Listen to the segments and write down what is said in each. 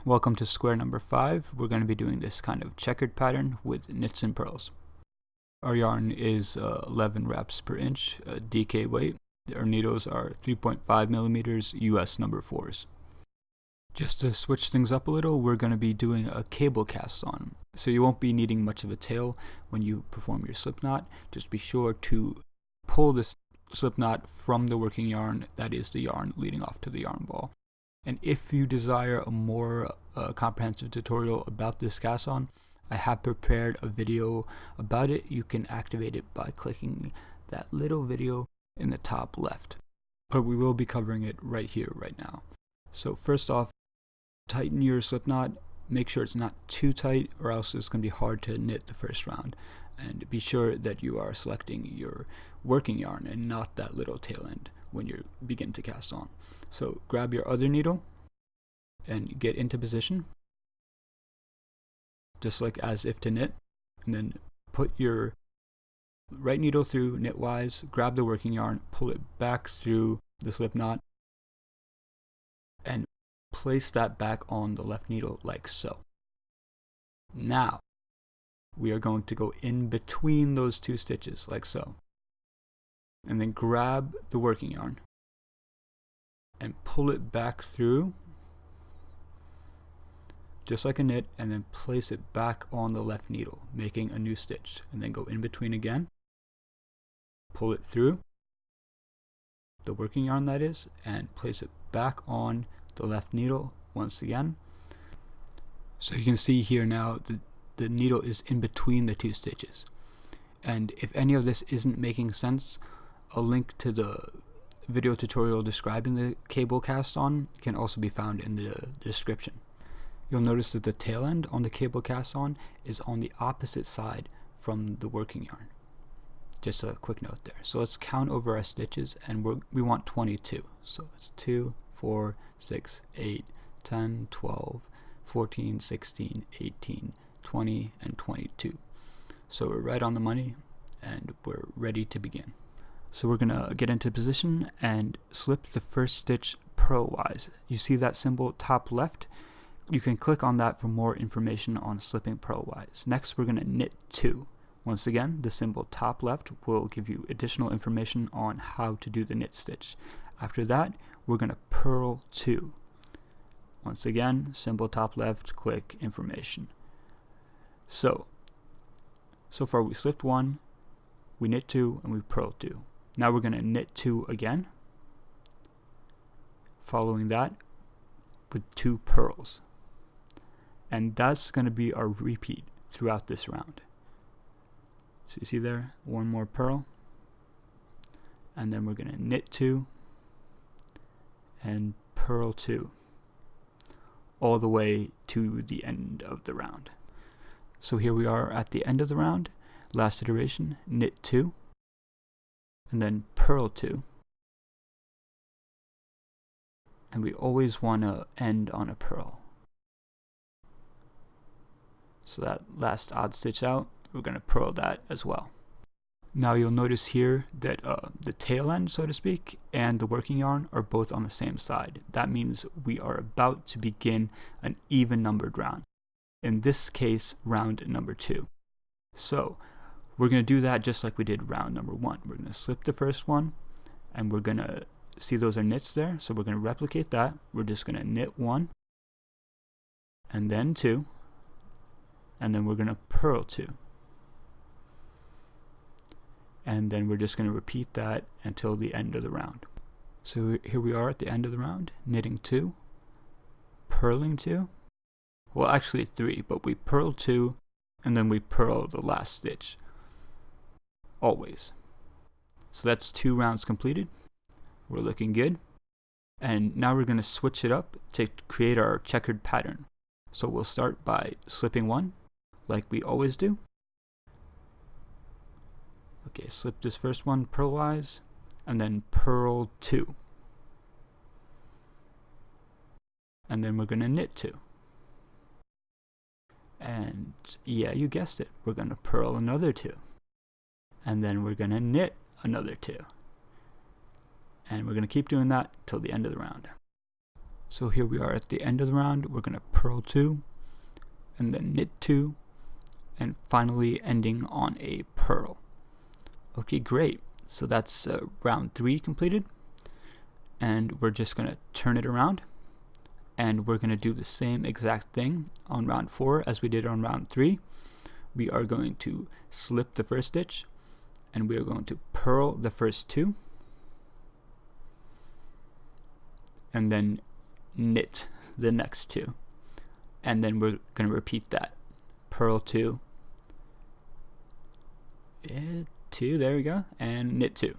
Welcome to square number 5. We're going to be doing this kind of checkered pattern with knits and purls. Our yarn is 11 wraps per inch, DK weight. Our needles are 3.5 millimeters, US number 4s. Just to switch things up a little, we're going to be doing a cable cast on. So you won't be needing much of a tail when you perform your slip knot. Just be sure to pull this slip knot from the working yarn, that is the yarn leading off to the yarn ball. And if you desire a more comprehensive tutorial about this cast on, I have prepared a video about it. You can activate it by clicking that little video in the top left. But we will be covering it right here, right now. So first off, tighten your slip knot. Make sure it's not too tight or else it's going to be hard to knit the first round. And be sure that you are selecting your working yarn and not that little tail end when you begin to cast on. So grab your other needle and get into position, just like as if to knit, and then put your right needle through knitwise, grab the working yarn, pull it back through the slip knot, and place that back on the left needle like so. Now we are going to go in between those two stitches like so, and then grab the working yarn and pull it back through just like a knit, and then place it back on the left needle, making a new stitch, and then go in between again, pull it through the working yarn, that is, and place it back on the left needle once again. So you can see here now the needle is in between the two stitches. And if any of this isn't making sense, a link to the video tutorial describing the cable cast on can also be found in the description. You'll notice that the tail end on the cable cast on is on the opposite side from the working yarn. Just a quick note there. So let's count over our stitches, and we want 22. So it's 2, 4, 6, 8, 10, 12, 14, 16, 18, 20, and 22. So we're right on the money, and we're ready to begin. So we're gonna get into position and slip the first stitch purlwise. You see that symbol top left? You can click on that for more information on slipping purlwise. Next, we're gonna knit 2. Once again, the symbol top left will give you additional information on how to do the knit stitch. After that, we're gonna purl 2. Once again, symbol top left, click information. So far we slipped 1, we knit 2, and we purl 2. Now we're going to knit 2 again, following that with 2 purls. And that's going to be our repeat throughout this round. So you see there, 1 more purl, and then we're going to knit 2 and purl 2 all the way to the end of the round. So here we are at the end of the round. Last iteration, knit 2, and then purl 2. And we always want to end on a purl. So that last odd stitch out, we're going to purl that as well. Now you'll notice here that the tail end, so to speak, and the working yarn are both on the same side. That means we are about to begin an even numbered round. In this case, round number 2. So we're going to do that just like we did round number 1. We're going to slip the first one, and we're going to see those are knits there. So we're going to replicate that. We're just going to knit 1, and then 2, and then we're going to purl 2. And then we're just going to repeat that until the end of the round. So here we are at the end of the round, knitting 2, purling 2. Well, actually 3, but we purl 2, and then we purl the last stitch. Always. So that's 2 rounds completed. We're looking good. And now we're going to switch it up to create our checkered pattern. So we'll start by slipping 1, like we always do. Okay, slip this first one purlwise, and then purl 2. And then we're going to knit 2. And yeah, you guessed it, we're going to purl another 2. And then we're going to knit another 2. And we're going to keep doing that till the end of the round. So here we are at the end of the round. We're going to purl 2 and then knit 2 and finally ending on a purl. Okay, great. So that's round 3 completed, and we're just going to turn it around, and we're going to do the same exact thing on round 4 as we did on round 3. We are going to slip the first stitch, and we are going to purl the first 2, and then knit the next 2, and then we're going to repeat that. Purl 2, 2, there we go, and knit 2,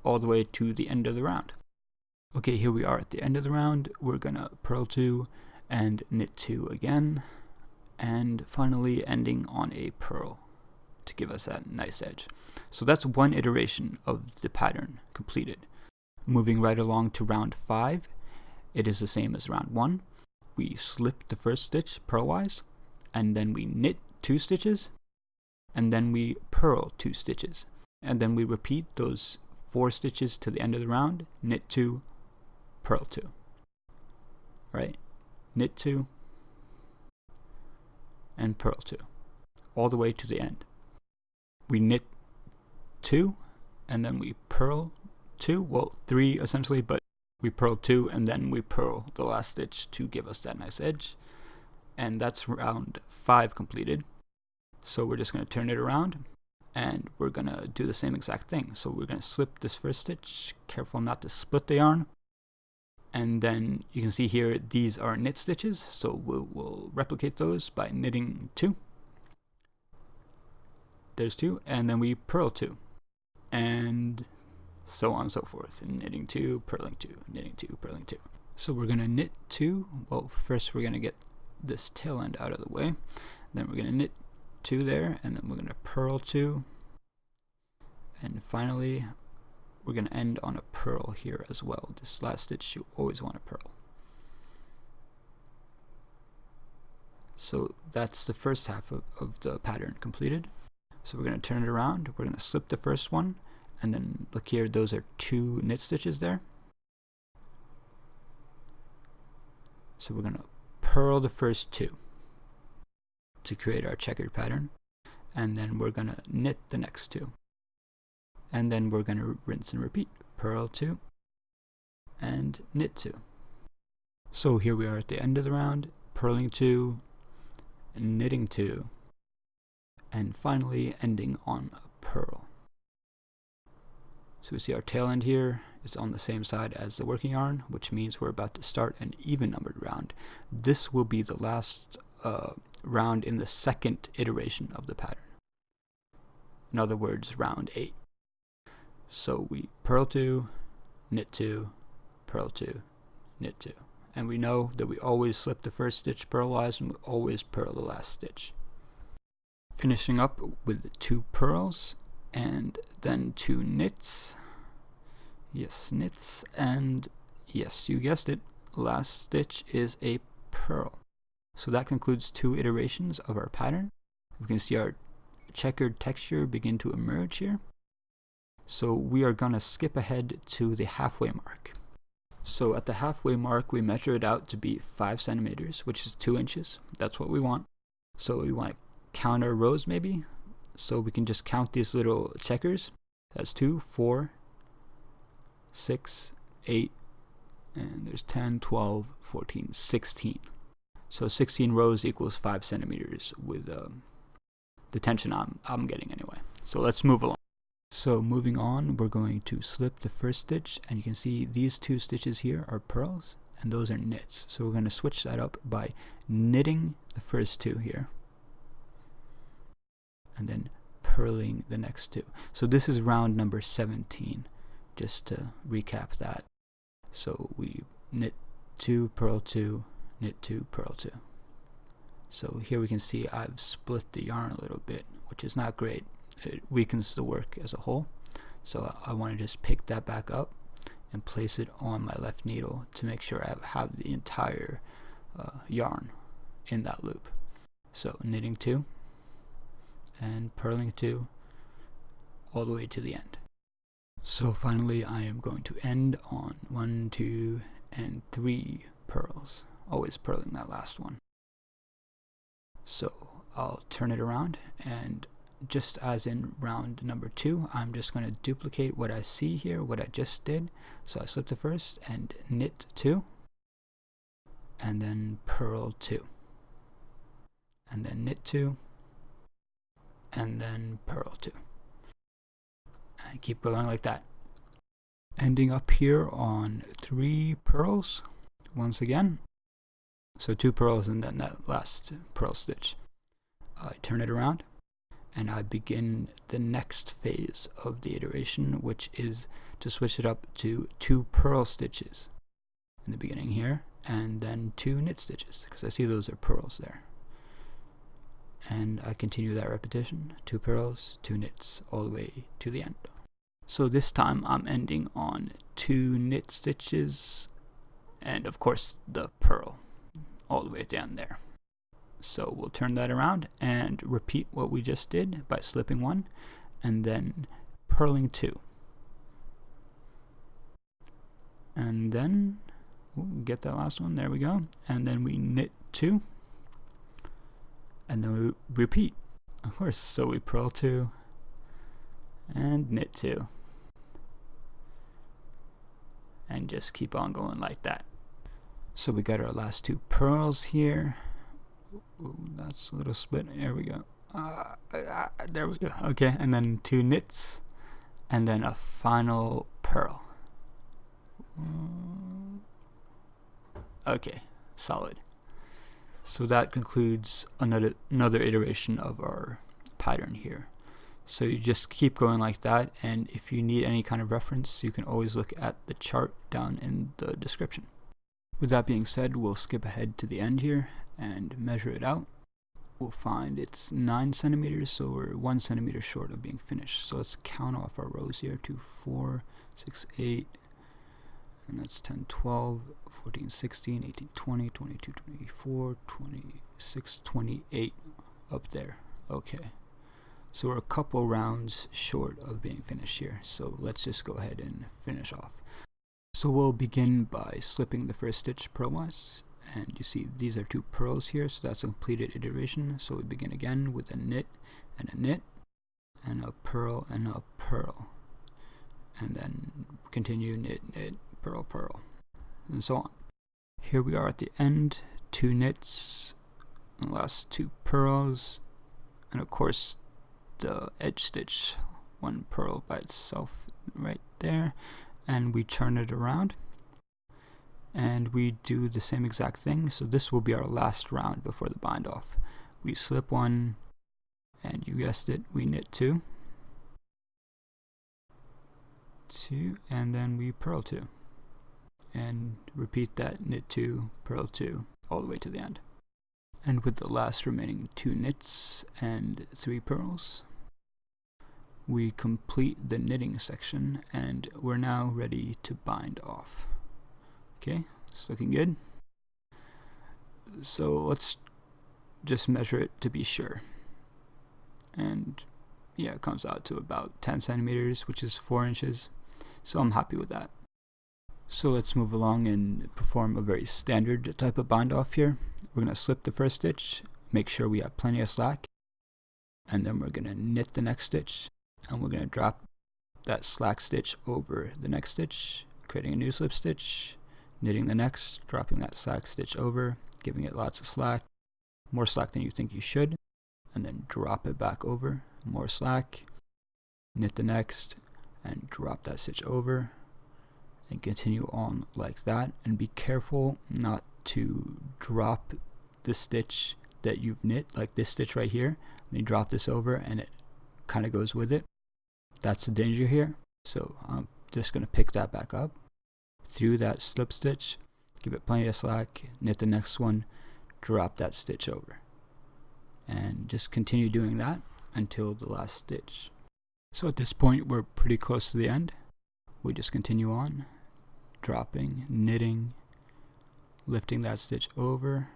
all the way to the end of the round. Okay, here we are at the end of the round. We're gonna purl 2 and knit 2 again, and finally ending on a purl to give us that nice edge. So that's one iteration of the pattern completed. Moving right along to round 5, it is the same as round 1. We slip the first stitch purlwise, and then we knit 2 stitches, and then we purl 2 stitches, and then we repeat those 4 stitches to the end of the round. Knit 2, purl 2, right? Knit 2 and purl 2, all the way to the end. We knit 2 and then we purl 2, well 3 essentially, but we purl 2 and then we purl the last stitch to give us that nice edge. And that's round 5 completed. So we're just going to turn it around, and we're going to do the same exact thing. So we're going to slip this first stitch, careful not to split the yarn, and then you can see here these are knit stitches, so we'll replicate those by knitting 2. There's 2, and then we purl 2, and so on and so forth. And knitting 2, purling 2, knitting 2, purling 2. So we're going to knit 2. Well, first we're going to get this tail end out of the way, then we're going to knit 2 there, and then we're going to purl 2, and finally we're going to end on a purl here as well. This last stitch you always want to purl. So that's the first half of the pattern completed. So we're going to turn it around, we're going to slip the first one, and then look here, those are 2 knit stitches there. So we're going to purl the first 2 to create our checkered pattern, and then we're going to knit the next 2, and then we're going to rinse and repeat. Purl 2 and knit 2. So here we are at the end of the round, purling 2, knitting 2, and finally ending on a purl. So we see our tail end here is on the same side as the working yarn, which means we're about to start an even numbered round. This will be the last round in the second iteration of the pattern. In other words, round 8. So we purl 2, knit 2, purl 2, knit 2. And we know that we always slip the first stitch purlwise and we always purl the last stitch. Finishing up with 2 purls and then 2 knits. Yes, knits, and yes, you guessed it, last stitch is a purl. So that concludes 2 iterations of our pattern. We can see our checkered texture begin to emerge here. So we are going to skip ahead to the halfway mark. So at the halfway mark, we measure it out to be 5 centimeters, which is 2 inches. That's what we want. So we want to count our rows maybe. So we can just count these little checkers. That's 2, 4, 6, 8, and there's 10, 12, 14, 16. So 16 rows equals 5 centimeters with the tension I'm getting anyway. So let's move along. So moving on, we're going to slip the first stitch, and you can see these 2 stitches here are purls and those are knits. So we're going to switch that up by knitting the first 2 here and then purling the next 2. So this is round number 17, just to recap that. So we knit 2, purl 2, knit 2, purl 2. So here we can see I've split the yarn a little bit, which is not great. It weakens the work as a whole. So I want to just pick that back up and place it on my left needle to make sure I have the entire yarn in that loop. So knitting 2 and purling 2 all the way to the end. So finally I am going to end on 1, 2, and 3 purls, always purling that last one. So I'll turn it around, and just as in round number 2, I'm just going to duplicate what I see here, what I just did. So I slip the first and knit 2, and then purl 2, and then knit 2, and then purl 2, and keep going like that, ending up here on 3 purls once again. So 2 purls and then that last purl stitch. I turn it around and I begin the next phase of the iteration, which is to switch it up to 2 purl stitches in the beginning here, and then 2 knit stitches, because I see those are purls there. And I continue that repetition, 2 purls, 2 knits, all the way to the end. So this time I'm ending on 2 knit stitches, and of course the purl all the way at the end there. So we'll turn that around and repeat what we just did by slipping 1 and then purling 2. And then we'll get that last one, there we go. And then we knit 2. And then we repeat, of course. So we purl 2 and knit 2. And just keep on going like that. So we got our last 2 purls here. Ooh, that's a little split. There we go. There we go. Okay, and then 2 knits, and then a final purl. Okay, solid. So that concludes another iteration of our pattern here. So you just keep going like that, and if you need any kind of reference, you can always look at the chart down in the description. With that being said, we'll skip ahead to the end here and measure it out. We'll find it's 9 centimeters, so we're 1 centimeter short of being finished. So let's count off our rows here. 2, 4, 6, 8, and that's 10, 12, 14, 16, 18, 20, 22, 24, 26, 28 up there. Okay, so we're a couple rounds short of being finished here, so let's just go ahead and finish off. So we'll begin by slipping the first stitch purlwise, and you see these are 2 purls here, so that's a completed iteration. So we begin again with a knit and a knit and a purl, and then continue knit, knit, purl, purl, and so on. Here we are at the end, 2 knits, and the last 2 purls, and of course the edge stitch, 1 purl by itself right there. And we turn it around and we do the same exact thing. So this will be our last round before the bind off. We slip 1, and you guessed it, we knit 2, and then we purl 2, and repeat that, knit 2, purl 2, all the way to the end. And with the last remaining 2 knits and 3 purls, we complete the knitting section, and we're now ready to bind off. Okay, it's looking good. So let's just measure it to be sure. And yeah, it comes out to about 10 centimeters, which is 4 inches. So I'm happy with that. So let's move along and perform a very standard type of bind off here. We're going to slip the first stitch, make sure we have plenty of slack, and then we're going to knit the next stitch. And we're going to drop that slack stitch over the next stitch, creating a new slip stitch, knitting the next, dropping that slack stitch over, giving it lots of slack, more slack than you think you should, and then drop it back over, more slack, knit the next, and drop that stitch over, and continue on like that. And be careful not to drop the stitch that you've knit, like this stitch right here, and you drop this over and it kind of goes with it. That's the danger here. So I'm just going to pick that back up through that slip stitch, give it plenty of slack, knit the next one, drop that stitch over, and just continue doing that until the last stitch. So at this point we're pretty close to the end. We just continue on, dropping, knitting, lifting that stitch over,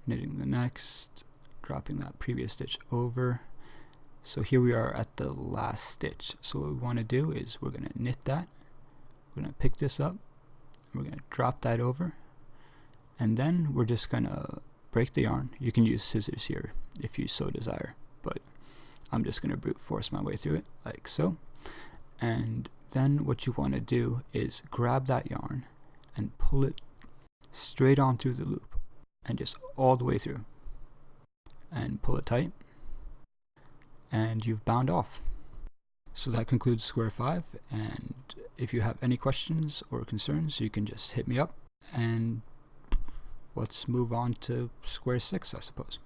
knitting the next, dropping that previous stitch over. So here we are at the last stitch. So what we want to do is we're going to knit that, we're going to pick this up, We're going to drop that over, and then we're just going to break the yarn. You can use scissors here if you so desire, but I'm just going to brute force my way through it like so. And then what you want to do is grab that yarn and pull it straight on through the loop and just all the way through, and pull it tight, and you've bound off. So that concludes square 5, and if you have any questions or concerns, you can just hit me up, and let's move on to square 6, I suppose.